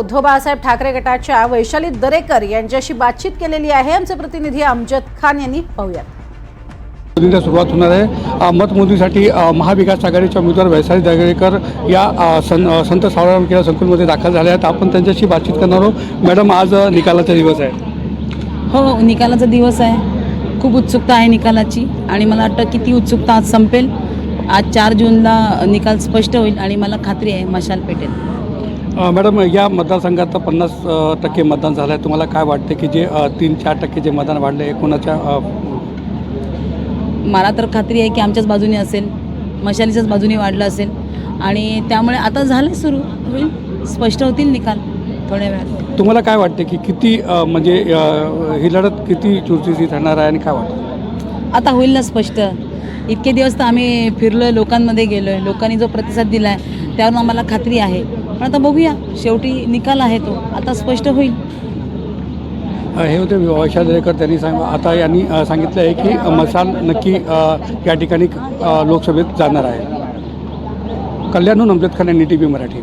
उद्धव बाळासाहेब ठाकरे गटाच्या वैशाली दरेकर यांच्याशी बातचीत केलेली आहे आमचे प्रतिनिधी अमजद खान यांनी. पाहूयात. सुरुवात होणार आहे. मतमोजणीसाठी महाविकास आघाडीच्या उमेदवार वैशाली दरेकर या संत सावळराम क्रीडा संकुलमध्ये दाखल झाले आहेत. आपण त्यांच्याशी बातचीत करणार आहोत. मॅडम, आज निकालाचा दिवस आहे. हो, निकालाचा दिवस आहे. खूप उत्सुकता आहे निकालाची आणि मला वाटतं की ती उत्सुकता आज संपेल. आज 4 जूनला निकाल स्पष्ट होईल आणि मला खात्री आहे मशाल पेटेल. मॅडम, या मतदारसंघात 50% मतदान झालं आहे. तुम्हाला काय वाटते की जे 3-4% जे मतदान वाढलं आहे कोणाच्या? मला तर खात्री आहे की आमच्याच बाजूने असेल, मशालीच्याच बाजूने वाढलं असेल आणि त्यामुळे आता झालं सुरू होईल, स्पष्ट होतील निकाल थोड्या वेळात. तुम्हाला काय वाटते की किती म्हणजे ही लढत किती चुरशीची ठरणार आहे आणि काय वाटतं? आता होईल ना स्पष्ट. इतके दिवस तर आम्ही फिरलो, लोकांमध्ये गेलो आहे, लोकांनी जो प्रतिसाद दिला आहे त्यावरून आम्हाला खात्री आहे. पण आता बघूया, शेवटी निकाल आहे तो आता स्पष्ट होईल. हे होते वैशाली दरेकर. त्यांनी आता यांनी सांगितलं आहे की मशाल नक्की या ठिकाणी लोकसभेत जाणार आहे. कल्याणहून अमजद खान, NDTV मराठी.